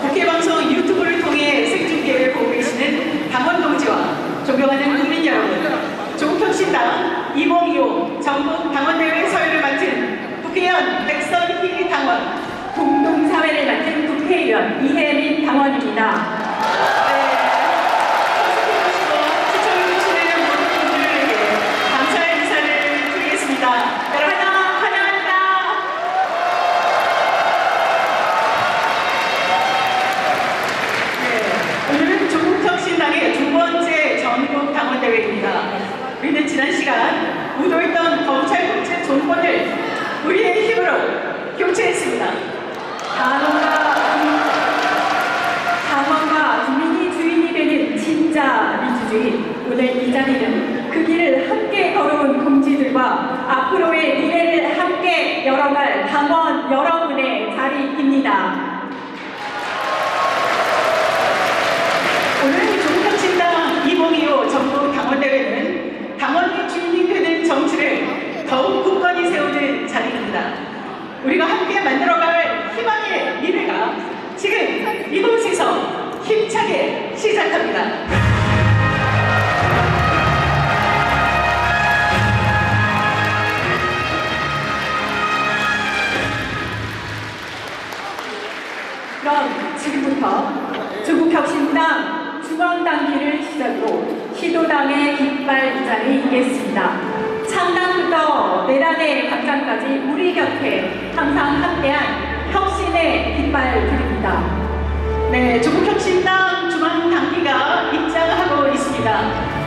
국회방송 유튜브를 통해 생중계를 보고 계시는 당원 동지와 존경하는 국민 여러분, 조국혁신당 2025 전국 당원대회 서열을 맡은 국회의원 백선희 당원, 공동사회를 맡은 국회의원 이혜민 당원입니다. 우리는 지난 시간 우도했던 검찰국제 정권을 우리의 힘으로 교체했습니다. 당원과 국민이 주인이 되는 진짜 민주주의. 오늘 이 자리는 그 길을 함께 걸어온 동지들과 앞으로의 미래를 함께 열어갈 당원 여러분의 자리입니다. 오늘 조국혁신당 2025 전국 당원대회는 당원이 주인이 되는 정치를 더욱 굳건히 세우는 자리입니다. 우리가 함께 만들어갈 희망의 미래가 지금 이곳에서 힘차게 시작합니다. 그럼 지금부터 조국혁신당 중앙당기를 시작으로 시도당의 깃발 이장을 이겠습니다. 창당부터 내란의 각장까지 우리 곁에 항상 함께한 혁신의 깃발 드립니다. 네, 조국혁신당 중앙당기가 입장하고 있습니다.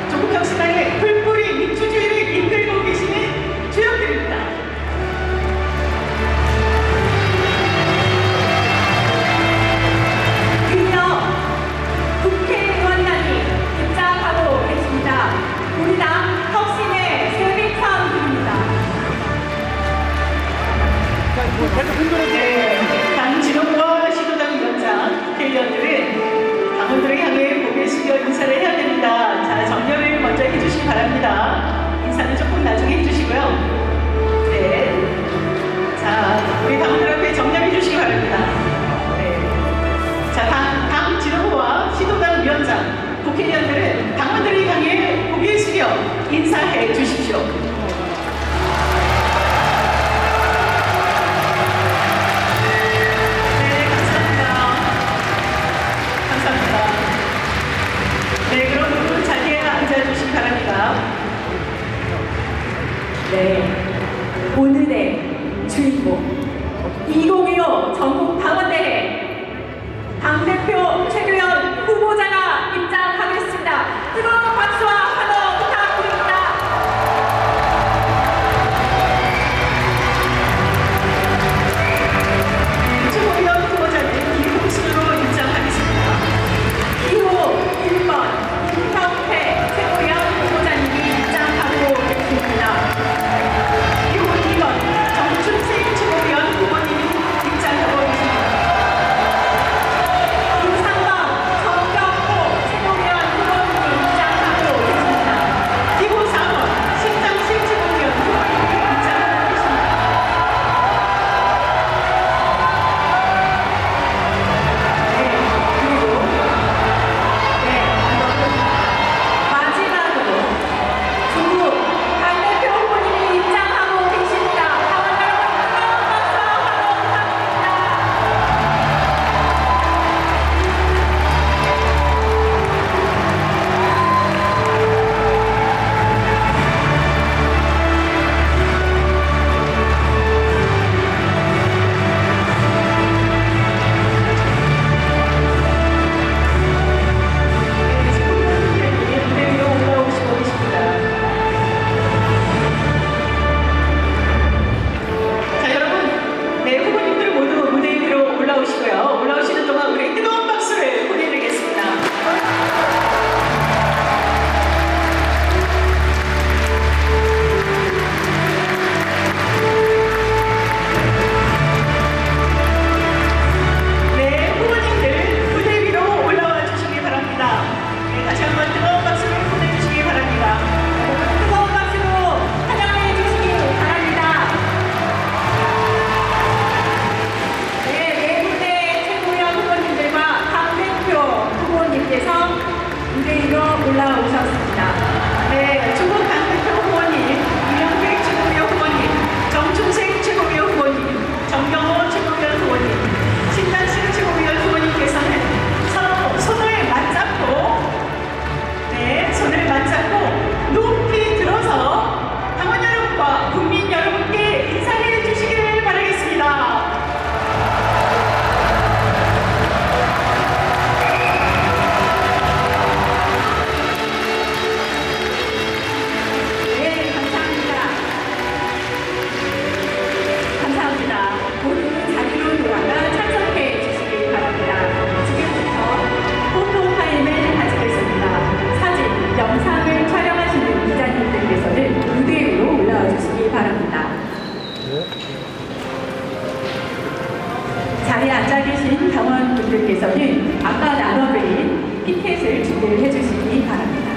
조국혁신당의 불뿌리 민주주의를 이끌고 계시는 주역들입니다. 드디어 국회의원단이 입장하고 계십니다. 우리 당 혁신의 세빛선입니다. 네, 당 지도부와 시도당 위원장, 국회의원들은 당원들을 향해 고개 숙여 인사를 해야 됩니다. 자, 정렬을 먼저 해주시기 바랍니다. 인사는 조금 나중에 해주시고요. 네. 자, 우리 당원들 앞에 정렬해 주시기 바랍니다. 네. 자, 당 지도부와 시도당 위원장, 국회의원들은 당원들을 향해 고개 숙여 인사해 주십시오. 네, 오늘의 주인공 2025 전국 당원대회 당대표 최규현 후보자가 입장하겠습니다. 뜨거운 박수와 환호 부탁드립니다. 최규현 후보자는 이홍순으로 입장하겠습니다. 2호 1번 김형태 최규현 후보자님이 입장하고 계십니다. 2호 2번 정춘 자리에 앉아 계신 당원분들께서는 아까 나눠드린 피켓을 준비를 해주시기 바랍니다.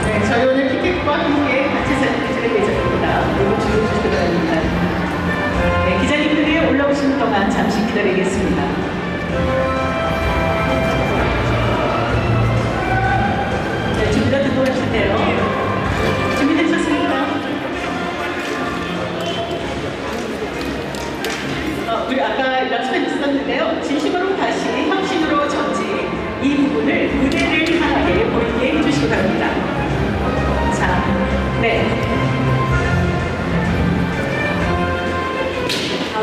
네, 저희 오늘 피켓과 함께 같이 사진을 찍을 예정입니다. 모두 줄여주시기 바랍니다. 네, 기자님들이 올라오시는 동안 잠시 기다리겠습니다. 네, 준비가 된 것 같은데요. 준비되셨습니까? 우리 아까 연습했었는데요. 진심으로 다시 혁신으로 전지 이 부분을 무대를 향하게 보이게 해주시기 바랍니다. 자, 네.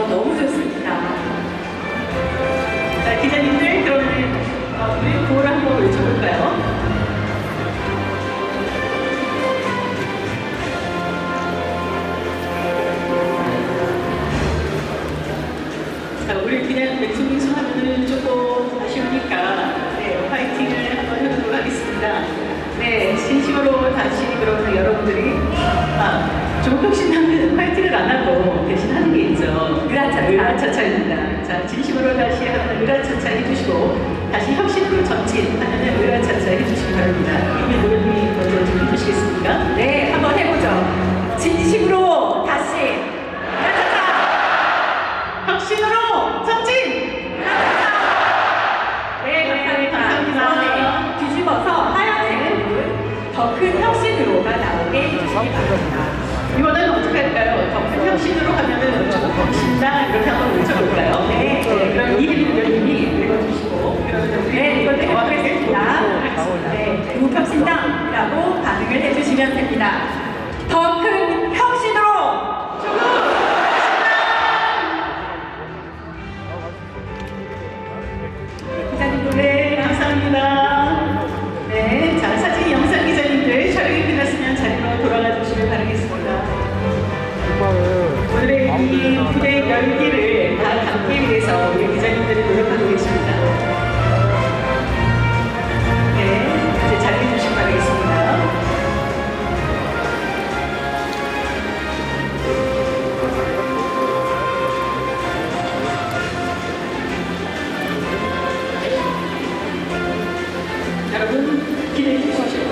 너무 좋습니다. 자, 기자님들 그러면 우리 구호를 한번 외쳐볼까요? 자, 우리 그냥 맹송맹송 하면은 조금 아쉬우니까 네, 파이팅을 한번 해보도록 하겠습니다. 네, 진심으로 다시 그러면 여러분들이 조국혁신당은 파이팅을 안 하고 대신 하는 게 있죠. 으라차차입니다. 자, 진심으로 다시 한번 으라차차 해주시고 다시 혁신으로 전진하는 으라차차 해주시기 바랍니다. 이미 노래님이 먼저 좀 해주시겠습니까? 네, 한번 해보죠. 진심으로 다시 혁신으로 전진! 네, 감사합니다. 네, 뒤집어서 하얀색 부분 더 큰 혁신으로가 나오게 해주시기 바랍니다. 이거는 어떻게 할까요? 더 큰 혁신으로 하면은 조국혁신당 이렇게 한번 외쳐볼까요? 네, 그럼 이혜림 의원님이 읽어주시고 네, 이것도 해보겠습니다. 네, 조국혁신당이라고 반응을 해주시면 됩니다. 더 큰 혁신으로 기자님들 네, 감사합니다. 네, 자, 사진 영상 기자님들 촬영이 끝났으면 자리로 돌아가 주시길 바라겠습니다. 오늘의 이 무대 열기를 다 담기 위해서 우리 기자님들이 노력하고 계십니다. 네, 이제 자리해 주시기 바라겠습니다. 여러분 기대해 주십시오.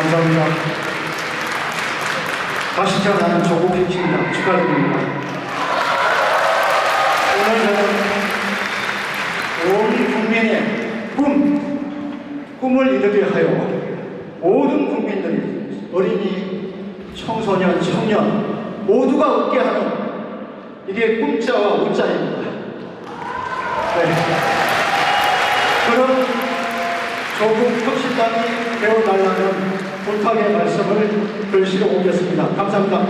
감사합니다. 다시 태어나는 조국행진입니다. 축하드립니다. 오늘 저는 온 국민의 꿈을 이루게 하여 모든 국민들이 어린이, 청소년, 청년 모두가 웃게 하는 이게 꿈자와 우자입니다. 네. 그런 조국 혁신당이 되어달라는 부탁의 말씀을 글씨로 옮겼습니다. 감사합니다.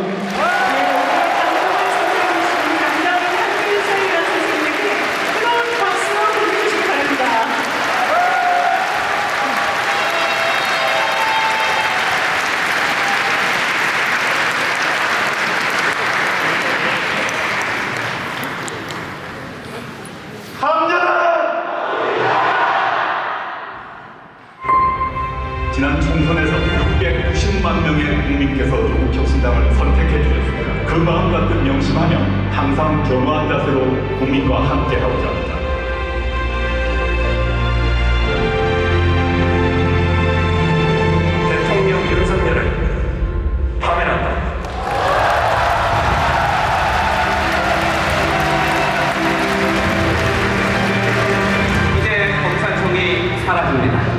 지난 총선에서 690만 명의 국민께서 조국 혁신당을 선택해 주셨습니다. 그 마음 가득 명심하며 항상 겸허한 자세로 국민과 함께하고자 합니다. 대통령 윤석열을 파면한다. 이제 검찰총이 사라집니다.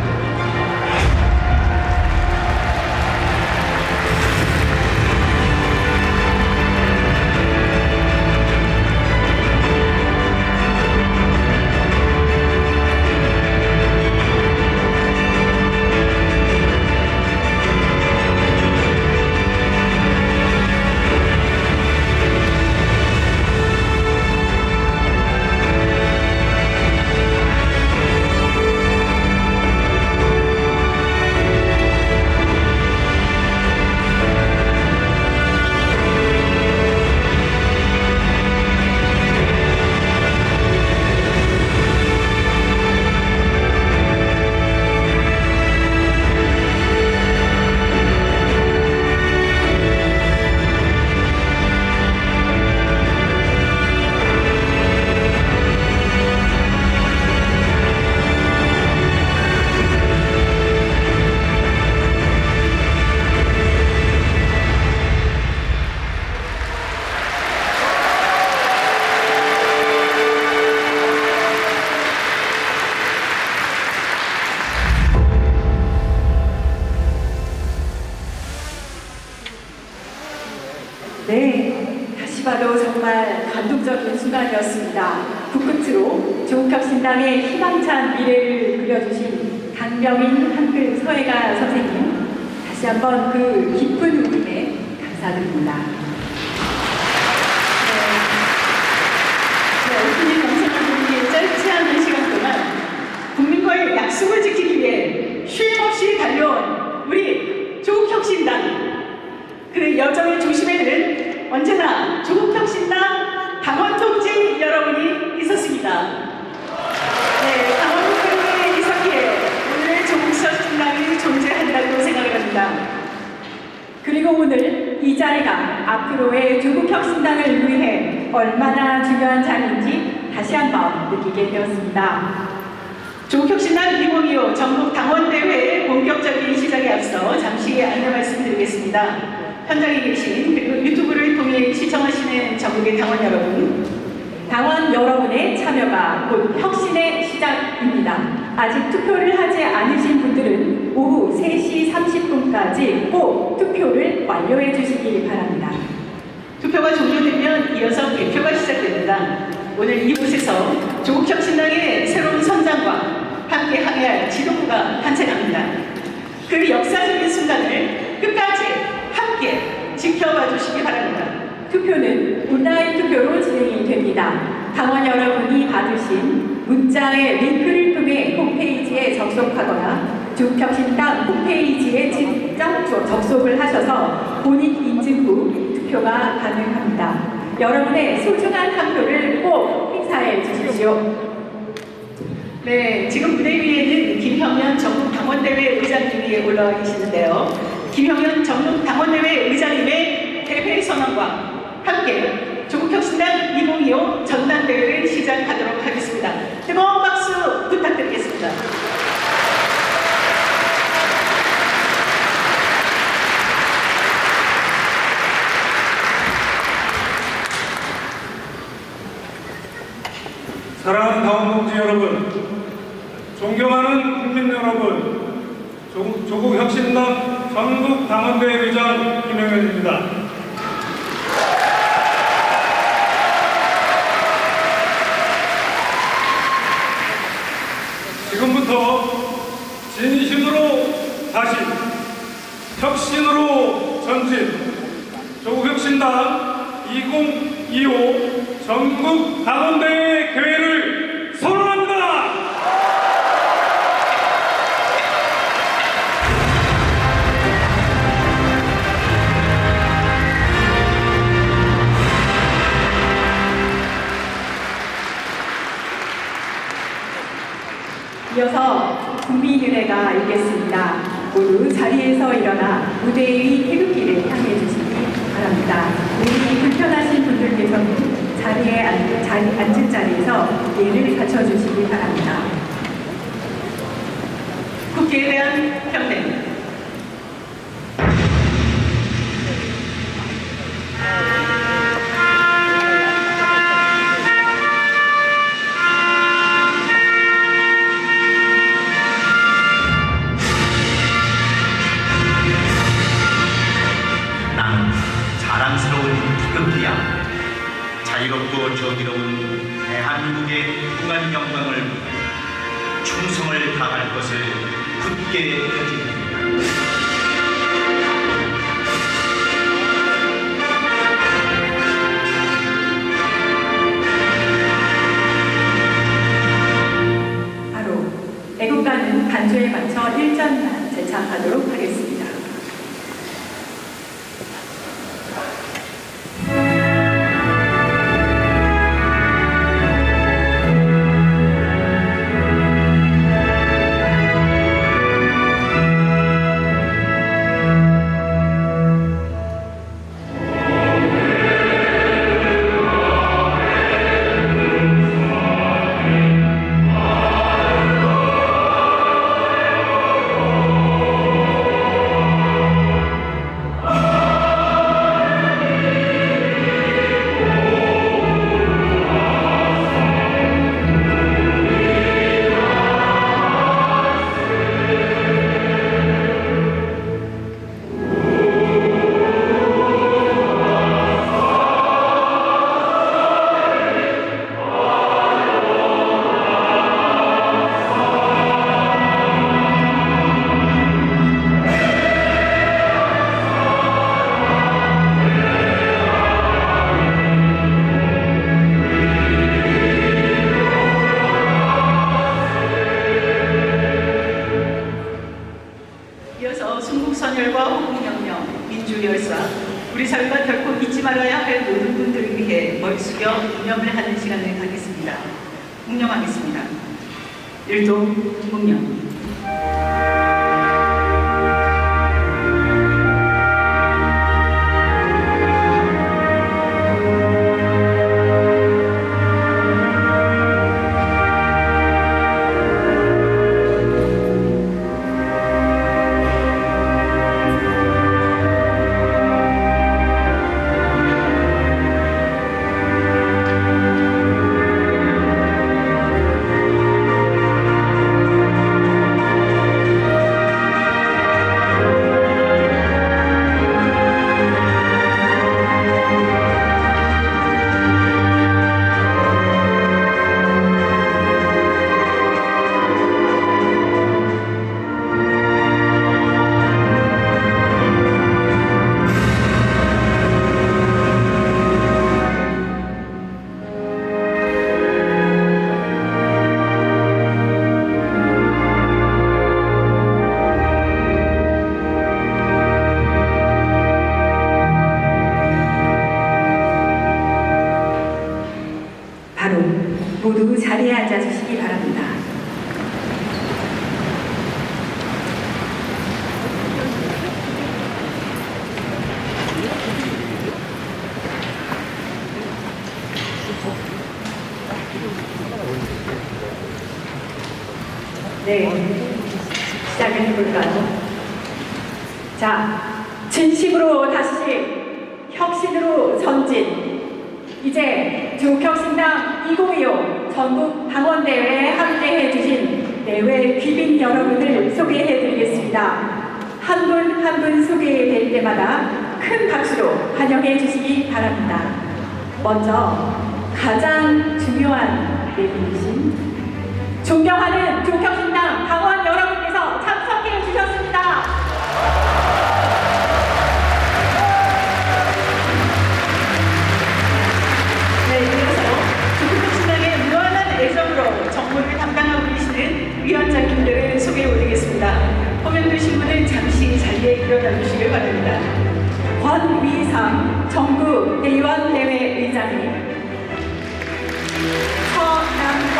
무엇보다도 정말 감동적인 순간이었습니다. 북끝으로 조국혁신당의 희망찬 미래를 그려주신 강명인 한글 서예가 선생님, 다시 한번 그 깊은 울림에 감사드립니다. 오픈이 공생한 분이 짧지 않은 시간 동안 국민과의 약속을 지키기 위해 쉼없이 달려온 우리 조국혁신당, 그 여정의 중심에는 언제나 조국혁신당 당원 동지 여러분이 있었습니다. 네, 당원 동지에 있었기에 오늘의 조국혁신당이 존재한다고 생각을 합니다. 그리고 오늘 이 자리가 앞으로의 조국혁신당을 위해 얼마나 중요한 자리인지 다시 한번 느끼게 되었습니다. 조국혁신당 2025 전국 당원대회의 본격적인 시작에 앞서 잠시 안내 말씀드리겠습니다. 현장에 계신 그리고 유튜브를 통해 시청하시는 전국의 당원 여러분, 당원 여러분의 참여가 곧 혁신의 시작입니다. 아직 투표를 하지 않으신 분들은 오후 3시 30분까지 꼭 투표를 완료해 주시기 바랍니다. 투표가 종료되면 이어서 개표가 시작됩니다. 오늘 이곳에서 조국혁신당의 새로운 선장과 함께 항해할 지도부가 탄생합니다. 그 역사적인 순간을 끝까지 함께 지켜봐 주시기 바랍니다. 투표는 온라인 투표로 진행이 됩니다. 당원 여러분이 받으신 문자의 링크를 통해 홈페이지에 접속하거나 조국혁신당 홈페이지에 직접 접속을 하셔서 본인 인증 후 투표가 가능합니다. 여러분의 소중한 한 표를 꼭 행사해 주십시오. 네, 지금 무대 위에는 김형현 전국 당원대회 의장님이 올라와 계시는데요. 김형현 전국 당원대회 의장님의 대회 선언과 함께 조국혁신당 2025 전당대회를 시작하도록 하겠습니다. 뜨거운 박수 부탁드리겠습니다. 사랑하는 당원동지 여러분, 존경하는 국민 여러분, 조국혁신당 전국 당원대회 의장 김영현입니다. 지금부터 진심으로 다시 혁신으로 전진, 조국혁신당 2025 전국 당원대회 개회를 선언합니다. 이어서 국민은혜가 읽겠습니다. 모두 자리에서 일어나 무대 위 태극기를 향해 주시기 바랍니다. 우리 불편하신 분들께서는 앉은 자리에서 예를 갖춰주시기 바랍니다. 국회에 대한 평등. 난 자랑스러운 태극기야. 자유롭고 정의로운 대한민국의 무궁한 영광을 위해 충성을 다할 것을 굳게 다짐합니다. 바로 애국가는 반주에 맞춰 1절만 제창하도록 하겠습니다. 김종희 열사, 우리 사회가 결코 잊지 말아야 할 모든 분들을 위해 머리 숙여 묵념을 하는 시간을 갖겠습니다. 묵념하겠습니다. 일동 묵념. 바로 모두 자리에 앉아주시기 바랍니다. 네, 시작을 해볼까요? 자, 진심으로 다시 혁신으로 전진. 이제 조국혁신당 2025 전국 당원대회에 함께해 주신 내외 귀빈 여러분을 소개해 드리겠습니다. 한 분 한 분 소개될 때마다 큰 박수로 환영해 주시기 바랍니다. 먼저 가장 중요한 내분이신 존경하는 조국혁신당 당원 여러분께서 참석해 주셨습니다. 네, 이어서 조국혁신당의 무한한 애정으로 정무를 담당하고 계시는 위원장님들을 소개해 드리겠습니다. 호명되신 분은 잠시 자리에 일어나 주시길 바랍니다. 권위상 전국대의원대회 의장님, 서남권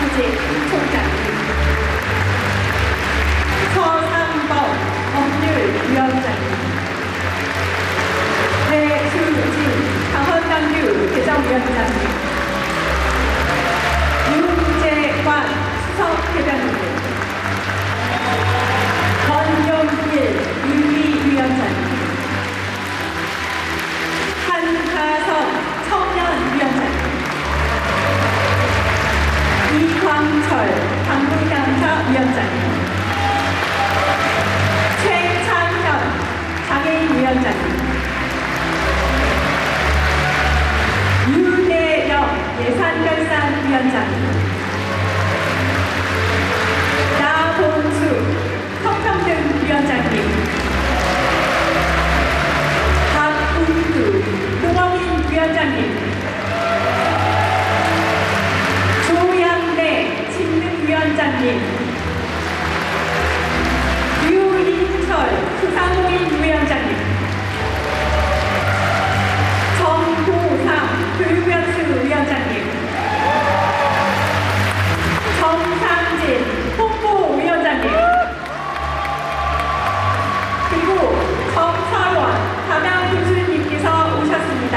조직총장님, 서상범 법률위원장님, 배수진 강원당규 개정위원장님, 윤재관 수석대변인님, 권용길 윤리위원장님, 한하성 청년위원장님, 이광철 당구장사위원장님, 최창현 장애인위원장님, 유대영 예산결산위원장님, 나본수 성평등위원장님, 박운두 농업인위원장님, 조양래 직능위원장님, 유인철 수상호인위원장님, 정보상 교육연수위원장님, 정상진 홍보위원장님, 그리고 정철원 담양교수님께서 오셨습니다.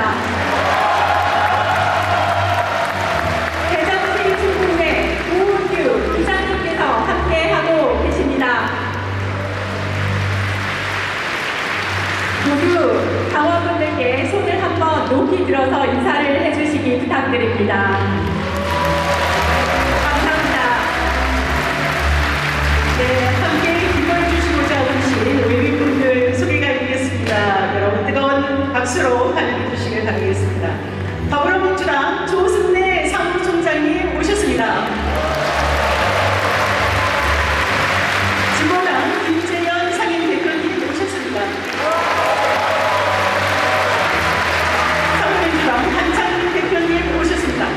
대전시 중국의 우은규 이사님께서 함께하고 계십니다. 모두 당원분들께 손을 한번 높이 들어서 인사를 해주시기 부탁드립니다. 감사합니다. 네, 함께 기도해 주시고자 오신 외빈분들 소개가 있겠습니다. 여러분 뜨거운 박수로 환영해 주시길 바라겠습니다. 더불어민주당 조승래 사무총장님 오셨습니다. 진보당 김재현 상임대표님 오셨습니다. 더불어민주당 한창민 대표님 오셨습니다.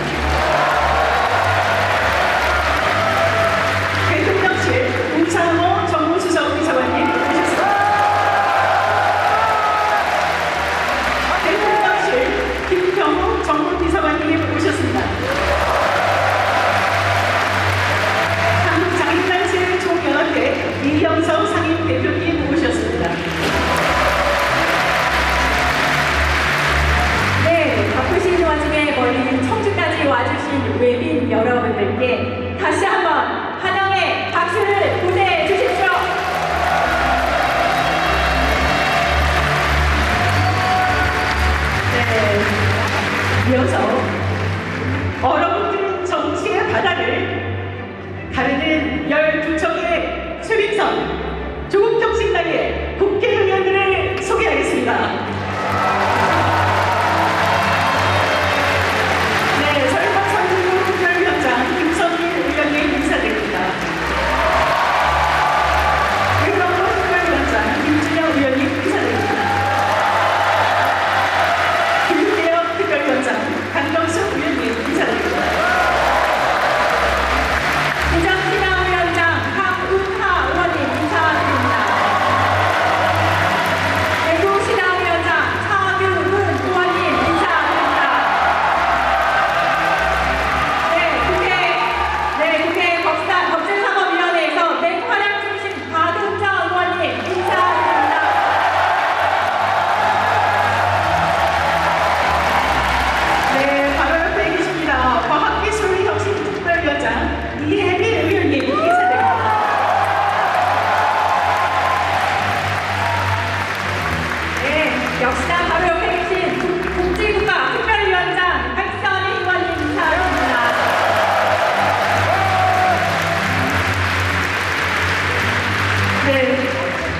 대선 조국혁신당의 국회의원들을 소개하겠습니다. 네, 설마 선진국 특별위원장 김선희 의원님 인사드립니다. 유병호 특별위원장 김준영 의원님 인사드립니다. 김태혁 특별위원장 강병숙 의원님 인사드립니다. 부장시당위원장 강운하 의원님 인사드립니다. 대구시당위원장 차규은 의원님 인사드립니다. 국회 법제사법위원회에서 맹활약 중심 박은정 의원님 인사드립니다. 네, 바로 옆에 계십니다. 과학기술혁신특별위원장 이혜민 의원님 인사드립니다. 네, 역시나 바로 옆에 계신 복지국가 특별위원장 박선희 의원님 인사드립니다. 네,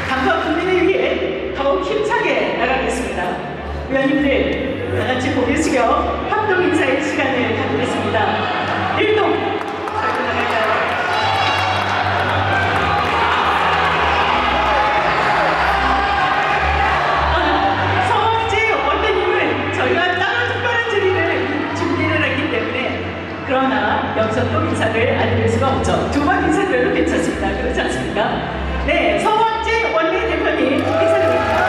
당과 국민을 위해 더욱 힘차게 나가겠습니다. 의원님들, 다 같이 고개 숙여 합동 인사의 시간을 갖겠습니다. 일동 저희도 나갈까요? 서원재 원장님은 저희가 따로 특별한 질의를 준비를 했기 때문에 그러나 여기서 또 인사를 안 드릴 수가 없죠. 두 번 인사드려도 괜찮습니다. 그렇지 않습니까? 네, 서원재 원내대표님 인사드립니다.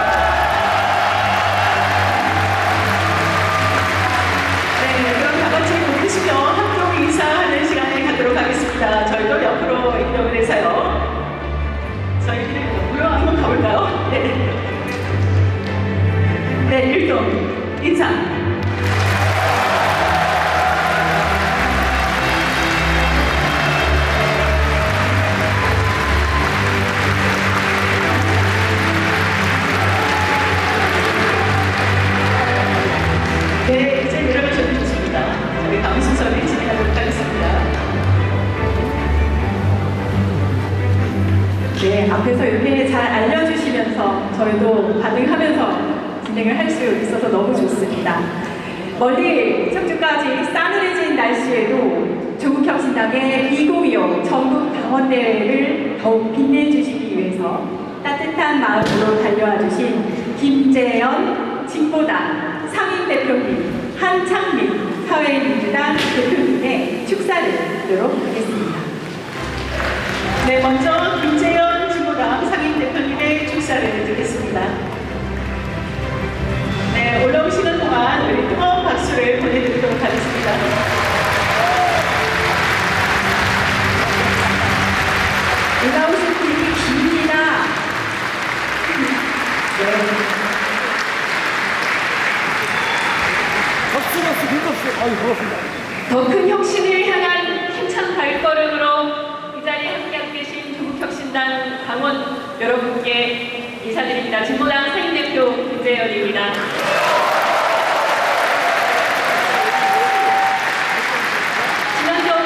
네, 그럼 다 같이 고개 숙여 합동 인사하는 시간을 갖도록 하겠습니다. 저희도 옆으로 이동을 해서요. 저희끼리 옆으로 한번 가볼까요? 네. 네, 일동 인사. 네, 이제 내려가셔도 좋습니다. 저희 다음 순서를 진행하도록 하겠습니다. 네, 앞에서 이렇게 잘 알려주시면서 저희도 반응하면서 진행을 할 수 있어서 너무 좋습니다. 멀리 청주까지 싸늘해진 날씨에도 조국혁신당의 2025 전국 당원대회를 더욱 빛내주시기 위해서 따뜻한 마음으로 달려와 주신 김재현 진보당 상임대표님, 한창민 사회민주당 대표님의 축사를 드리도록 하겠습니다. 네, 먼저 김재현 진보당 상임대표님의 축사를 드리겠습니다. 네, 올라오시는 동안 우리 뜨거운 박수를 보내드리도록 하겠습니다. 올라오신 분이 깁니다. 더 큰 혁신을 향한 힘찬 발걸음으로 이 자리에 함께하고 계신 조국혁신당 당원 여러분께 인사드립니다. 진보당 상임대표 김재현입니다. 지난 겨울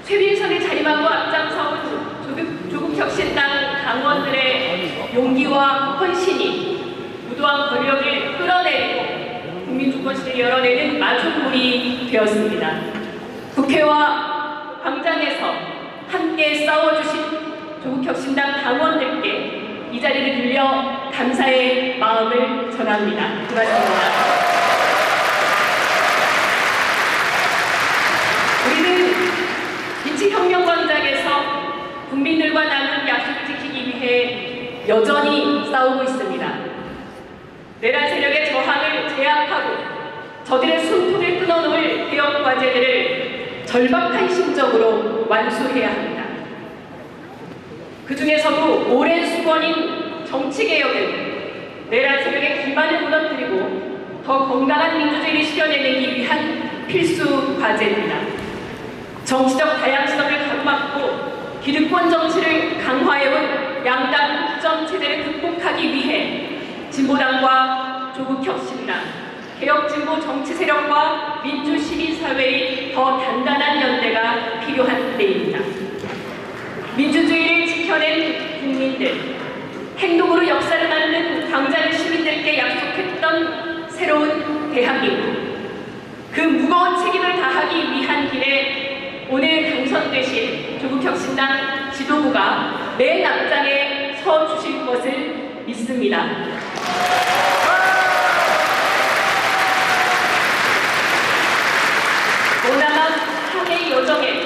최빈선에 자림하고 앞장서온 조국혁신당 당원들의 용기와 헌신이 무도한 권력을 끌어내리고 국민주권시대를 열어내는 마중물이 되었습니다. 국회와 광장에서 함께 싸워주신 조국혁신당 당원들께 이 자리를 빌려 감사의 마음을 전합니다. 고맙습니다. 우리는 민치혁명광장에서 국민들과 나눈 약속을 지키기 위해 여전히 싸우고 있습니다. 내란 세력의 저항을 제압하고 저들의 숨통을 끊어놓을 개혁 과제들을 절박한 심정으로 완수해야 합니다. 그 중에서도 오랜 수건인 정치개혁은 내란 세력의 기반을 무너뜨리고 더 건강한 민주주의를 실현해내기 위한 필수 과제입니다. 정치적 다양성을 가로막고 기득권 정치를 강화해온 양당 후점 체제를 극복하기 위해 진보당과 조국혁신당, 개혁진보 정치 세력과 민주시민사회의 더 단단한 연대가 필요한 때입니다. 민주주의를 국민들, 행동으로 역사를 만든 광장 시민들께 약속했던 새로운 대한민국, 그 무거운 책임을 다하기 위한 길에 오늘 당선되신 조국혁신당 지도부가 맨 앞장에 서 주실 것을 믿습니다. 머나먼 항해의 여정에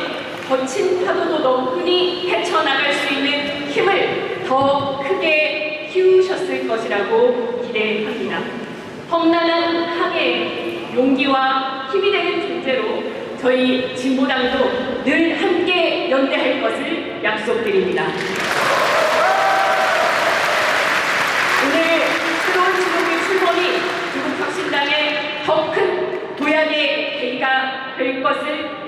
거친 파도도 너훈이 헤쳐나갈 수 있는 힘을 더 크게 키우셨을 것이라고 기대합니다. 험난한 항해에 용기와 힘이 되는 존재로 저희 진보당도 늘 함께 연대할 것을 약속드립니다. 오늘 새로운 지도부의 출범이 조국혁신당의 더 큰 도약의 계기가 될 것을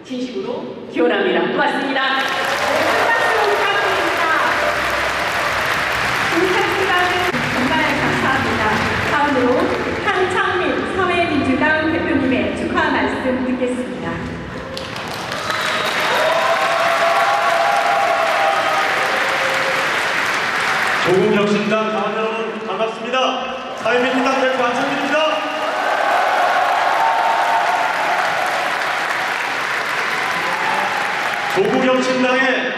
진심으로 기원합니다. 고맙습니다. 박수 부탁드립니다. 조국혁신당은 정말 감사합니다. 다음으로 한창민 사회민주당 대표님의 축하 말씀 듣겠습니다. 조국혁신당 당원 여러분 반갑습니다. 사회민주당 대표 한창민입니다. 조국혁신당의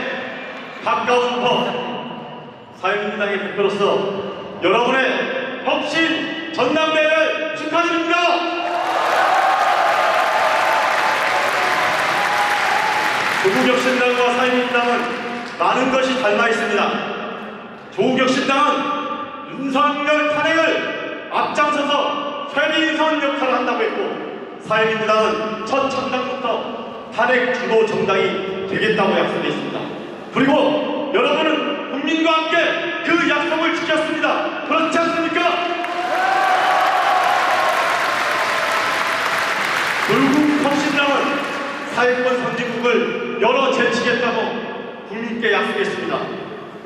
가까운 법, 사회민주당의 대표로서 여러분의 혁신 전당대회를 축하드립니다. 조국혁신당과 사회민주당은 많은 것이 닮아 있습니다. 조국혁신당은 윤석열 탄핵을 앞장서서 쇄신선 역할을 한다고 했고, 사회민주당은 첫 창당부터 탄핵 주도 정당이 되겠다고 약속했습니다. 그리고 여러분은 국민과 함께 그 약속을 지켰습니다. 그렇지 않습니까? 결국 혁신당은 사회권 선진국을 열어제치겠다고 국민께 약속했습니다.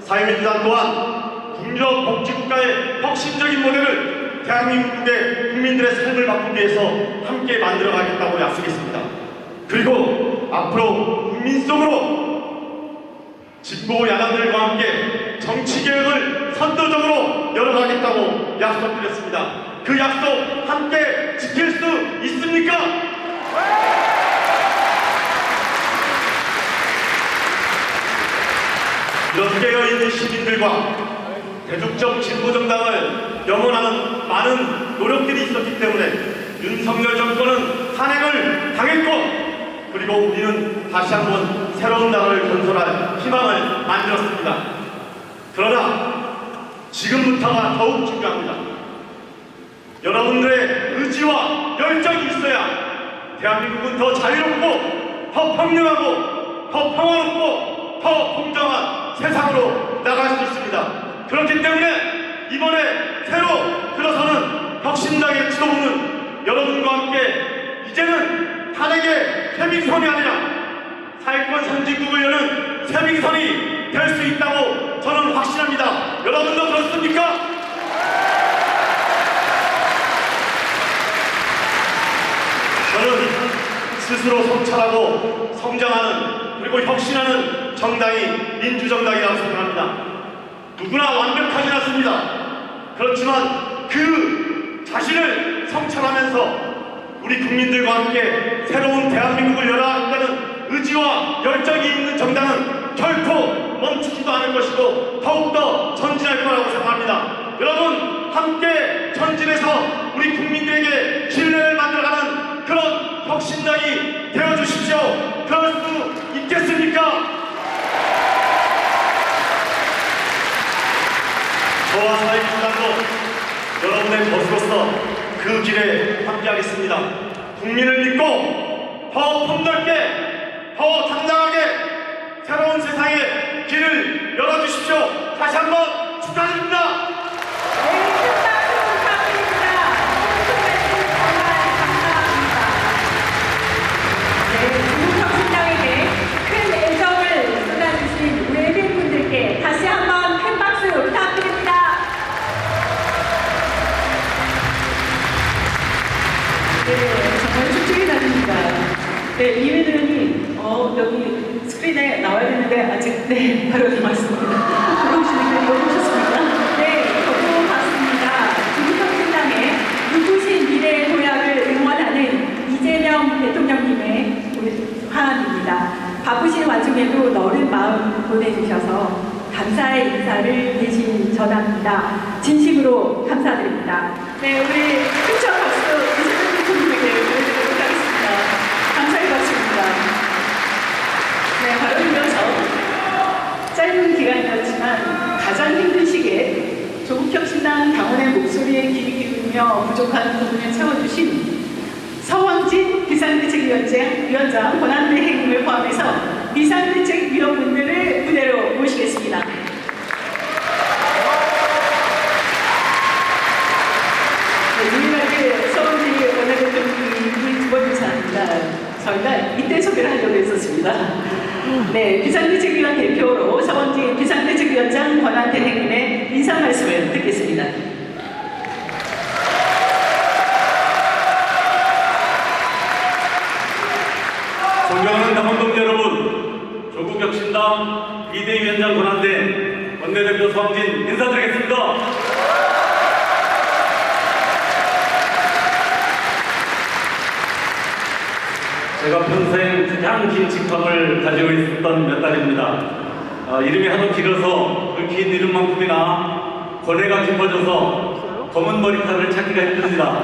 사회민주당 또한 국력 복지국가의 혁신적인 모델을 대한민국의 국민들의 삶을 바꾸기 위해서 함께 만들어가겠다고 약속했습니다. 그리고 앞으로 국민 속으로 진보 야당들과 함께 정치개혁을 선도적으로 열어가겠다고 약속드렸습니다. 그 약속 함께 지킬 수 있습니까? 이런 깨어있는 시민들과 대중적 진보정당을 영원하는 많은 노력들이 있었기 때문에 윤석열 정권은 탄핵을 당했고, 그리고 우리는 다시 한번 새로운 나라를 건설할 희망을 만들었습니다. 그러나 지금부터가 더욱 중요합니다. 여러분들의 의지와 열정이 있어야 대한민국은 더 자유롭고 더 평등하고 더 평화롭고 더 공정한 세상으로 나갈 수 있습니다. 그렇기 때문에 이번에 새로 들어서는 혁신당의 지도부는 여러분과 함께 이제는 탄핵의 쇄빙선이 아니라 사회권 선진국을 여는 쇄빙선이 될 수 있다고 저는 확신합니다. 여러분도 그렇습니까? 저는 스스로 성찰하고 성장하는, 그리고 혁신하는 정당이 민주정당이라고 생각합니다. 누구나 완벽하지 않습니다. 그렇지만 그 자신을 성찰하면서 우리 국민들과 함께 새로운 대한민국을 열어가겠다는 의지와 열정이 있는 정당은 결코 멈추지도 않을 것이고 더욱더 전진할 거라고 생각합니다. 여러분 함께 전진해서 우리 국민들에게 신뢰를 만들어가는 그런 혁신당이 되어주십시오. 그럴 수 있겠습니까? 저와 사회민주당도 여러분의 것으로서 그 길에 함께하겠습니다. 국민을 믿고 더 폭넓게, 더 당당하게 새로운 세상의 길을 열어주십시오. 다시 한번 축하드립니다. 조국혁신당에게 큰 애정을 쏟아주신 외빈분들께 다시 한번 큰 박수 부탁드립니다. 네, 정말 축축이 다릅니다. 네, 이회장님, 여기 스크린에 나와야 되는데 아직 네, 바로 맞습니다. 들어오시는 게 너무 좋습니다. 네, 저도 봤습니다. 조국혁신당의 누구신 미래의 도약을 응원하는 이재명 대통령님의 화합입니다. 바쁘신 와중에도 너른 마음 보내주셔서 감사의 인사를 대신 전합니다. 진심으로 감사드립니다. 네, 우리 큰절 박수 이재명 대통령에게 보내드리도록 하겠습니다. 감사의 박수입니다. 네, 바로 이어서 짧은 기간이었지만 가장 힘든 시기에 조국혁신당 당원의 목소리에 귀 기울이며 부족한 부분을 채워주신 서원진 비상대책위원장 권한대 행님을 포함해서 비상대책위원분들을 무대로 모시겠습니다. 네, 유일하게 서원진 원내대표님이 두 번 인사합니다. 저희가 이때 소개를 하려고 했었습니다. 네, 비상대책위원 대표로 서원진 비상대책위원장 권한대 행님의 인사 말씀을 듣겠습니다. 존경하는 당원동 여러분, 조국혁신당 비대위원장 권한대 원내대표 서원진 인사드리겠습니다. 제가 평생 가장 긴 직함을 가지고 있었던 몇 달입니다. 이름이 하도 길어서 그 긴 이름만큼이나 고뇌가 깊어져서 검은 머리카락을 찾기가 힘듭니다.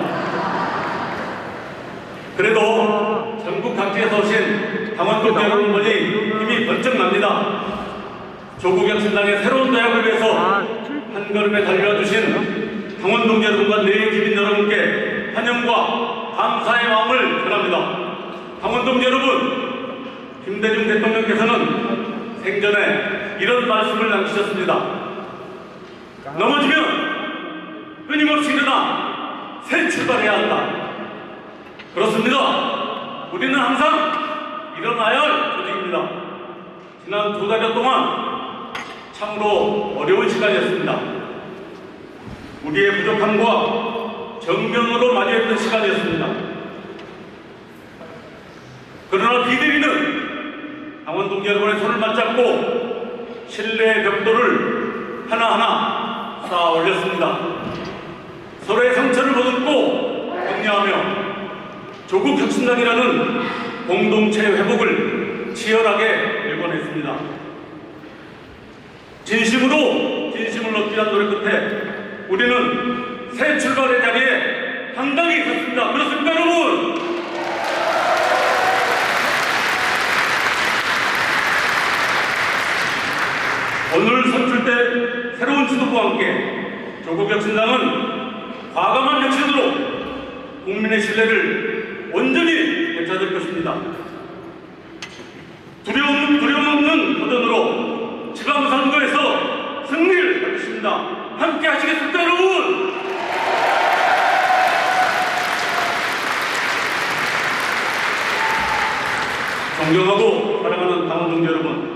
그래도 전국 각지에서 오신 당원들 여러분 보니 힘이 번쩍 납니다. 조국혁신당의 새로운 도약을 위해서 한 걸음에 달려주신 당원동 여러분과 내의 기빈 여러분께 환영과 감사의 마음을 전합니다. 당원동 여러분, 김대중 대통령께서는 생전에 이런 말씀을 남기셨습니다. 넘어지면 끊임없이 일어나 새 출발해야 한다. 그렇습니다. 우리는 항상 일어나야 할 조직입니다. 지난 2달여 동안 참으로 어려운 시간이었습니다. 우리의 부족함과 정면으로 마주했던 시간이었습니다. 그러나 비대위는 당원동 여러분의 손을 맞잡고 신뢰의 벽돌을 하나하나 쌓아 올렸습니다. 서로의 상처를 보듬고 격려하며 조국혁신당이라는 공동체 회복을 치열하게 일궈냈습니다. 진심을 얻기 위한 노력 끝에 우리는 새 출발의 자리에 당당히 섰습니다. 그렇습니까, 여러분? 오늘 선출된 새로운 지도부와 함께 조국혁신당은 과감한 혁신으로 국민의 신뢰를 온전히 되찾을 것입니다. 두려움 없는 도전으로 지방선거에서 승리를 거두십니다. 함께 하시겠습니까, 여러분? 존경하고 사랑하는 당원동 여러분,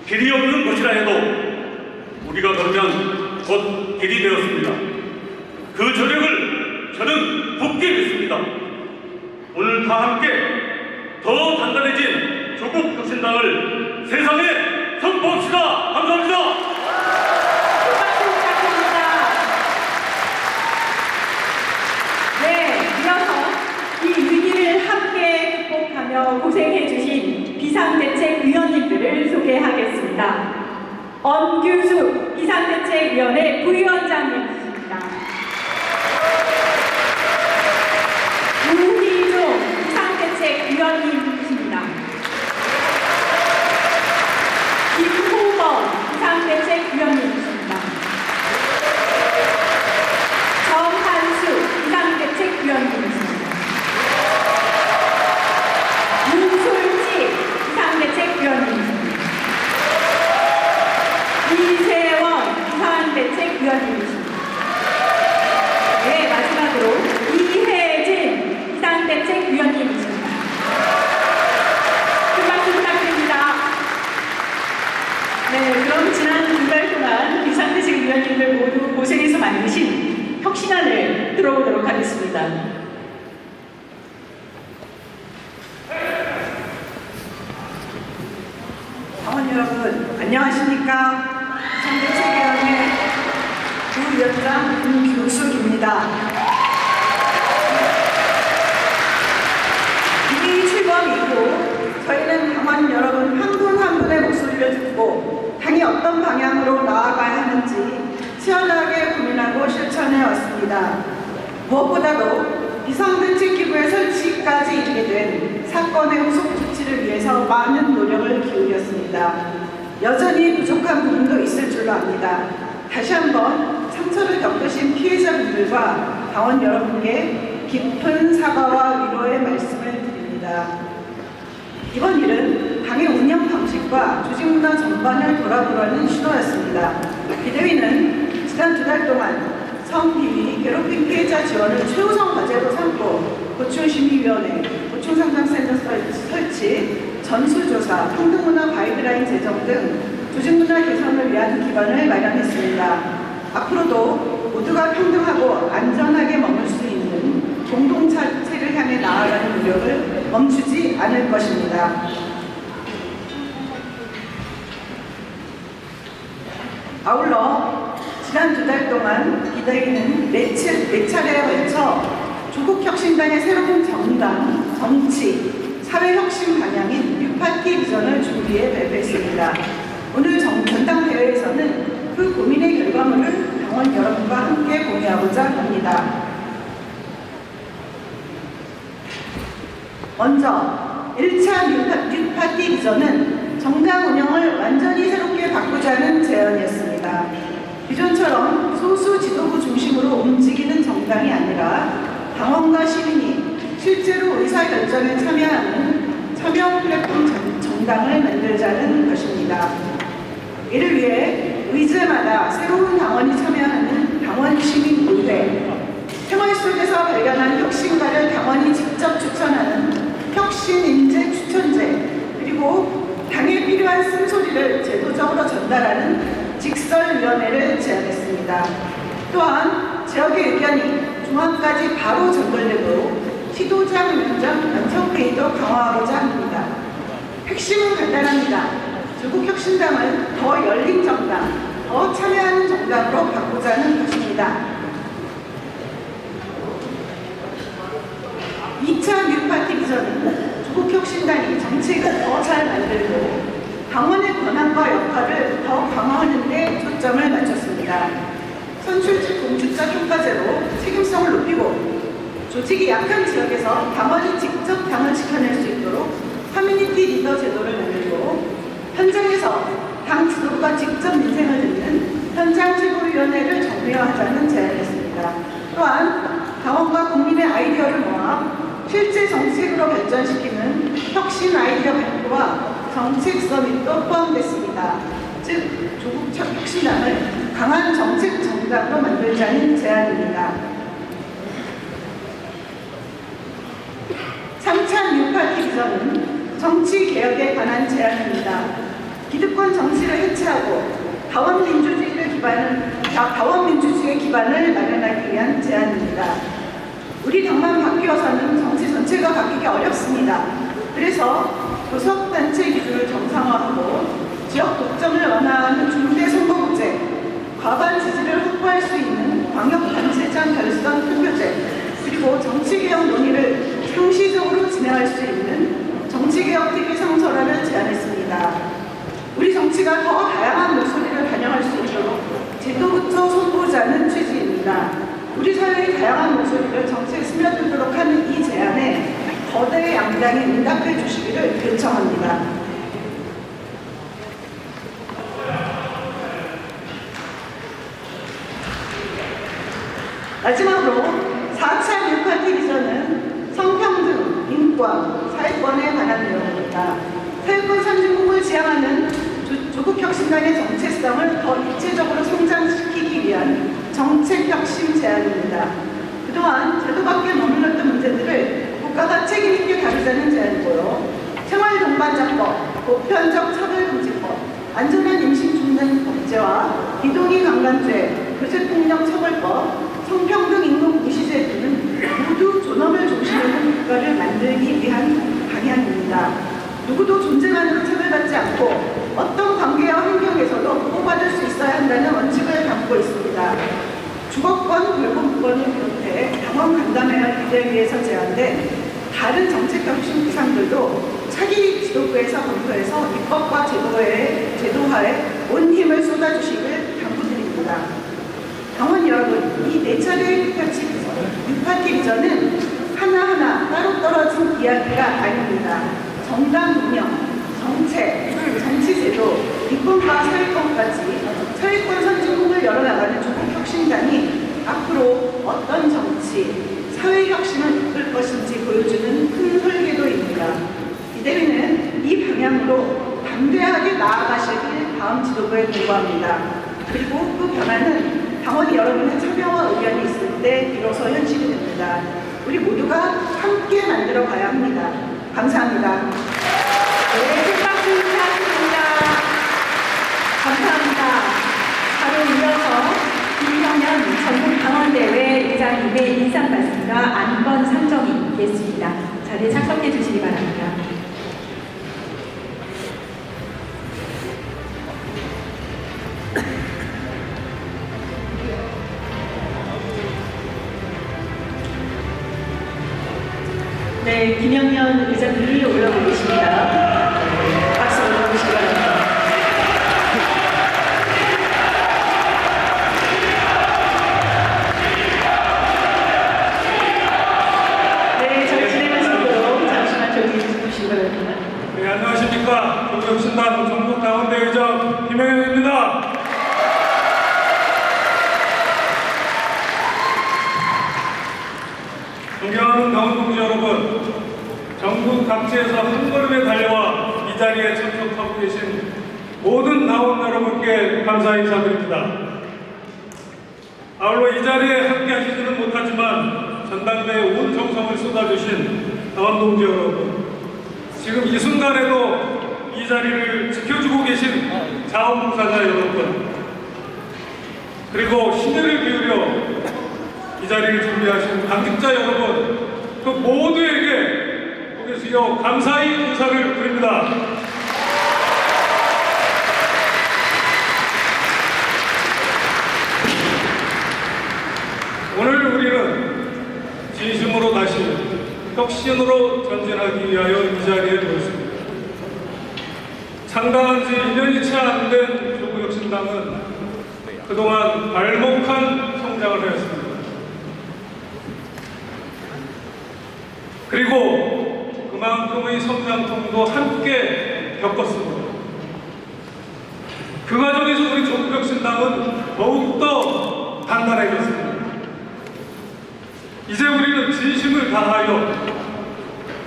길이 없는 곳이라 해도 우리가 걸으면 곧 길이 되었습니다. 그 저력을 저는 굳게 믿습니다. 오늘 다 함께 더 단단해진 조국혁신당을 세상에 선포합시다. 감사합니다. 박수 부탁드립니다. 네, 이어서 이 위기를 함께 극복하며 고생해주신 비상대책위원님들을 소개하겠습니다. 엄규수 비상대책위원회 부위원장님이십니다. 우희종 비상대책위원님이십니다. 김호범 비상대책위원님이십니다. 정한수 비상대책위원님이십니다. 문솔지 비상대책위원님이십니다. 이세원 비상대책위원님이십니다. 네, 마지막으로 이혜진 비상대책위원님이십니다. 큰 박수 부탁드립니다. 네, 그럼 지난 2달 동안 비상대책위원님들 모두 고생해서 만드신 혁신안을 들어보도록 하겠습니다. 당원 여러분, 안녕하십니까? 비상대책위원회 부위원장 김규숙입니다. 이미 출범 이후 저희는 당원 여러분 한 분 한 분의 목소리를 듣고 당이 어떤 방향으로 나아가야 하는지 치열하게 고민하고 실천해 왔습니다. 무엇보다도 비상대책기구의 설치까지 이르게 된 사건의 후속 조치를 위해서 많은 노력을 기울였습니다. 여전히 부족한 부분도 있을 줄로 압니다. 다시 한번 상처를 겪으신 피해자분들과 당원 여러분께 깊은 사과와 위로의 말씀을 드립니다. 이번 일은 당의 운영 방식과 조직문화 전반을 돌아보라는 시도였습니다. 비대위는 지난 2달 동안 성비위, 괴롭힘 피해자 지원을 최우선 과제로 삼고 고충심의위원회, 고충상담센터 설치, 전수조사, 평등문화 가이드라인 제정 등 조직문화 개선을 위한 기반을 마련했습니다. 앞으로도 모두가 평등하고 안전하게 머물 수 있는 공동체를 향해 나아가는 노력을 멈추지 않을 것입니다. 아울러 지난 2달 동안 비대위는 4차례에 걸쳐 조국혁신당의 새로운 정당, 정치, 사회혁신 방향인 뉴파티 비전을 준비해 발표했습니다. 오늘 전당대회에서는 그 고민의 결과물을 당원 여러분과 함께 공유하고자 합니다. 먼저 1차 뉴파티 비전은 정당 운영을 완전히 새롭게 바꾸자는 제안이었습니다. 비전처럼 소수 지도부 중심으로 움직이는 정당이 아니라 당원과 시민이 실제로 의사결정에 참여하는 참여 플랫폼 정당을 만들자는 것입니다. 이를 위해 의제마다 새로운 당원이 참여하는 당원시민의회, 생활 속에서 발견한 혁신가를 당원이 직접 추천하는 혁신인재 추천제, 그리고 당에 필요한 쓴소리를 제도적으로 전달하는 직설위원회를 제안했습니다. 또한 지역의 의견이 중앙까지 바로 전달되도록 시도장 연청회의도 강화하고자 합니다. 핵심은 간단합니다. 조국혁신당을 더 열린 정당, 더 참여하는 정당으로 바꾸자는 것입니다. 2차 뉴파티 비전은 조국혁신당이 정책을 더 잘 만들고 당원의 권한과 역할을 더 강화하는 데 초점을 맞췄습니다. 선출직 공직자 평가제로 책임성을 높이고 조직이 약한 지역에서 당원이 직접 당을 지켜낼 수 있도록 커뮤니티 리더 제도를 만들고 현장에서 당 지도부가 직접 민생을 듣는 현장 최고위원회를 정례화하자는 제안이었습니다. 또한 당원과 국민의 아이디어를 모아 실제 정책으로 발전시키는 혁신 아이디어 발표와 정책 서밋도 포함됐습니다. 즉, 조국 혁신당을 강한 정책 정당으로 만들자는 제안입니다. 3차 뉴파티 비전은 정치 개혁에 관한 제안입니다. 기득권 정치를 해체하고 다원 민주주의의 기반을 마련하기 위한 제안입니다. 우리 당만 바뀌어서는 정치 전체가 바뀌기 어렵습니다. 그래서 교섭단체 기준을 정상화하고 지역 독점을 완화하는 중대 선거구제, 과반 지지를 확보할 수 있는 광역단체장 결선 투표제, 그리고 정치개혁 논의를 상시적으로 진행할 수 있는 정치개혁TV 상설화를 제안했습니다. 우리 정치가 더 다양한 목소리를 반영할 수 있도록 제도부터 손보자는 취지입니다. 우리 사회의 다양한 목소리를 정치에 스며들도록 하는 이 제안에 거대 양당이 응답해 주시기를 요청합니다. 마지막으로 4차 뉴파티 비전은 성평등, 인권, 사회권에 관한 내용입니다. 사회권 선진국을 지향하는 조국혁신당의 정체성을 더 입체적으로 성장시키기 위한 정책혁신 제안입니다. 그동안 제도밖에 머물렀던 문제들을 국가가 책임있게 다루자는 제안이고요. 생활동반자법, 보편적 차별금지법, 안전한 임신 중단 법제와 비동의 강간죄, 교제폭력 처벌법, 성평등 임금 공시제 등은 모두 존엄을 중시하는 국가를 만들기 위한 방향입니다. 누구도 존재만으로 차별받지 않고 비대위에서 제안된 다른 정책 혁신 구상들도 차기 지도부에서 검토해서 입법과 제도화에 온 힘을 쏟아주시길 당부드립니다. 당원 여러분, 이 4차례 6파티 비전은 하나하나 따로 떨어진 이야기가 아닙니다. 정당 운영, 정책, 정치제도, 입법과 사회권까지 사회권 선진국을 열어나가는 조국혁신당이 앞으로 어떤 정치, 사회혁신을 이끌 것인지 보여주는 큰 설계도입니다. 비대위는 이 방향으로 담대하게 나아가시길 다음 지도부에 요구합니다. 그리고 그 변화는 당원 여러분의 참여와 의견이 있을 때 비로소 현실이 됩니다. 우리 모두가 함께 만들어 가야 합니다. 감사합니다. 네, 큰 박수 부탁드립니다. 감사합니다. 바로 이어서 김형현 전국당원대회 의장님의 인상 말씀과 안건 상정이 있겠습니다. 자리에 착석해 주시기 바랍니다. 네, 김영현 의장님이 올라오고 계십니다. 박수 올려주시기 바랍니다. 네, 저희 진행하시도록 잠시만 조용히 해주시기 바랍니다. 네, 안녕하십니까. 조국혁신당 전국당원대 의장 김영현입니다. 존경하는 당원 동지 여러분, 전국 각지에서 한 걸음에 달려와 이 자리에 참석하고 계신 모든 당원 여러분께 감사 인사드립니다. 아울러 이 자리에 함께 하시지는 못하지만 전당대에 온 정성을 쏟아주신 당원 동지 여러분, 지금 이 순간에도 이 자리를 지켜주고 계신 자원봉사자 여러분, 그리고 심혈을 기울여 이 자리를 준비하신 당직자 여러분, 그 모두에게 고개 숙여 감사의 인사를 드립니다. 오늘 우리는 진심으로 다시 혁신으로 전진하기 위하여 이 자리에 모였습니다. 창당한 지 2년이 채 안 된 조국혁신당은 그동안 발목한 성장을 하였습니다. 그리고 그만큼의 성장통도 함께 겪었습니다. 그 과정에서 우리 조국혁신당은 더욱더 단단해졌습니다. 이제 우리는 진심을 다하여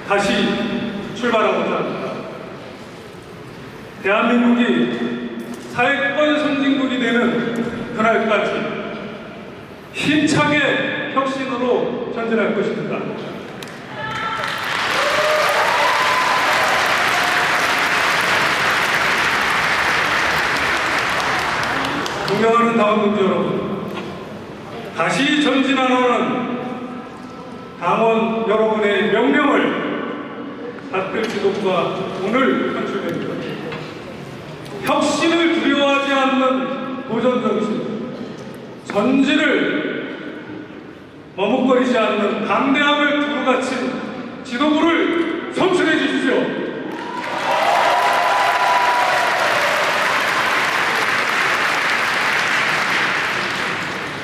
다시 출발하고자 합니다. 대한민국이 사회권 선진국이 되는 그날까지 힘차게 혁신으로 전진할 것입니다. 존경하는 당원 동지 여러분, 다시 전진하라는 당원 여러분의 명령을 받들 지도부가 오늘 선출됩니다. 혁신을 두려워하지 않는 도전적이신, 전진을 머뭇거리지 않는 담대함을 두루 갖춘 지도부를 선출해 주십시오.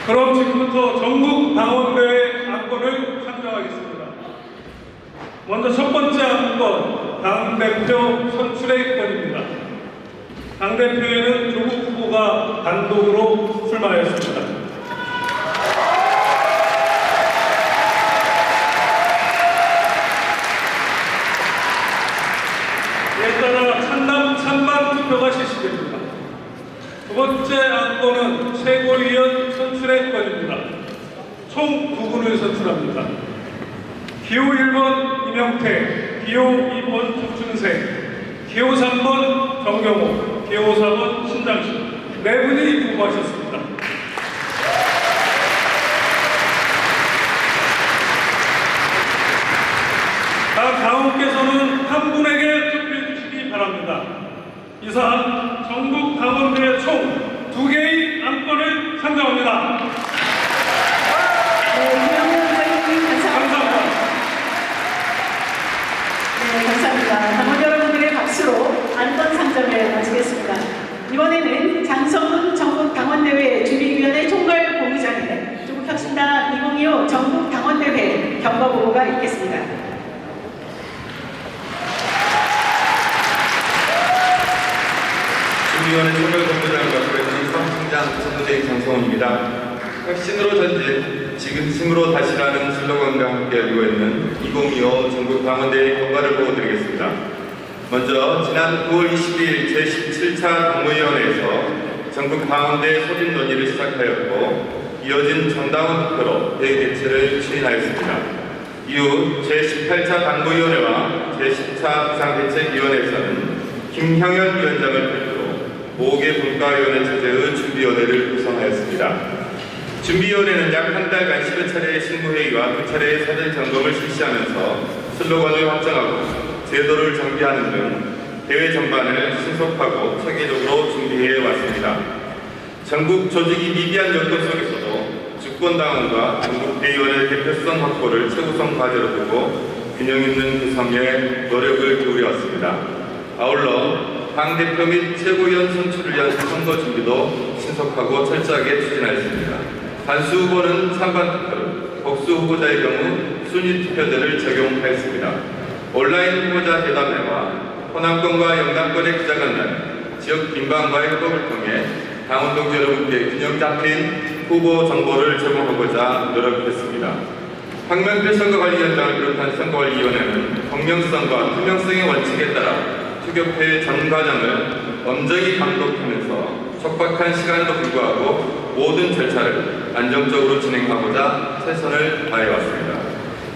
그럼 지금부터 전국 당원대회 안건을 상정하겠습니다. 먼저 첫 번째 안건, 당대표 선출의 건입니다. 당대표에는 조국 후보가 단독으로 출마하였습니다. 이에 따라 찬반 투표가 실시됩니다. 두 번째 안건은 최고위원 선출의 건입니다. 총 2분을 선출합니다. 기호 1번 이명태, 기호 2번 조춘세, 기호 3번 정경호, 기호 4번 신장식, 4분이 후보하셨습니다. 각 당원께서는 한 분에게 투표해 주시기 바랍니다. 이상 전국 당원대회 총 2개의 안건을 상정합니다. 네, 김영현 의장님 감사합니다. 감사합니다. 있겠습니다. 준비위원회 총괄본부장을 맡고 있는 성팀장 전도대행 장성원입니다. 혁신으로 전진, 지금 힘으로 다시라는 슬로건과 함께 열리고 있는 2025 전국 방언대회 경과를 보고드리겠습니다. 먼저 지난 9월 22일 제17차 당무위원회에서 전국 방언대회 소집 논의를 시작하였고 이어진 정당원 투표로 대회 개최를 추진하였습니다. 이후 제18차 당무위원회와 제10차 비상대책위원회에서는 김형현 위원장을 필두로 5개 분과위원회 체제의 준비위원회를 구성하였습니다. 준비위원회는 약 한 달간 10여 차례의 신부회의와 2차례의 사전 점검을 실시하면서 슬로건을 확정하고 제도를 정비하는 등 대회 전반을 신속하고 체계적으로 준비해 왔습니다. 전국 조직이 미비한 여건 속에서도 주권당원과 전국 대의원의 대표성 확보를 최우선 과제로 두고 균형 있는 구성에 노력을 기울여 왔습니다. 아울러 당대표 및 최고위원 선출을 위한 선거 준비도 신속하고 철저하게 추진하였습니다. 단수 후보는 찬반 투표를, 복수 후보자의 경우 순위 투표제를 적용하였습니다. 온라인 후보자 대담회와 호남권과 영남권의 기자간담회, 지역 빈방과의 협업을 통해 당원 동지 여러분께 균형 잡힌 후보 정보를 제공하고자 노력했습니다. 황명필 선거관리위원장을 비롯한 선거관리위원회는 공명성과 투명성의 원칙에 따라 투표의 전 과정을 엄정히 감독하면서 촉박한 시간에도 불구하고 모든 절차를 안정적으로 진행하고자 최선을 다해왔습니다.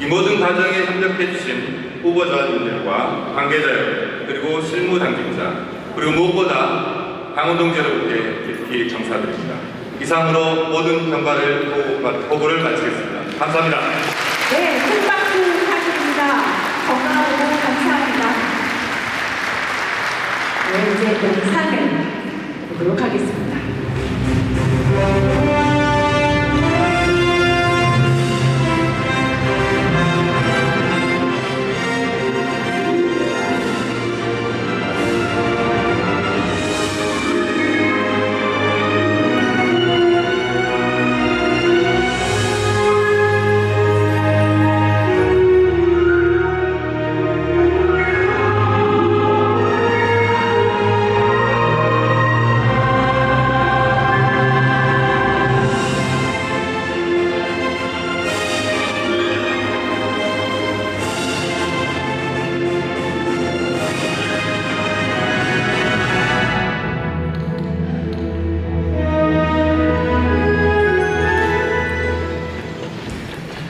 이 모든 과정에 협력해 주신 후보자님들과 관계자 여러분, 그리고 실무 당직자, 그리고 무엇보다 당원 동지 여러분께 깊이 감사드립니다. 이상으로 모든 경과를 보고를 마치겠습니다. 감사합니다. 네, 큰 박수 부탁드립니다. 건강하고 감사합니다. 네, 이제 영상을 보도록 하겠습니다.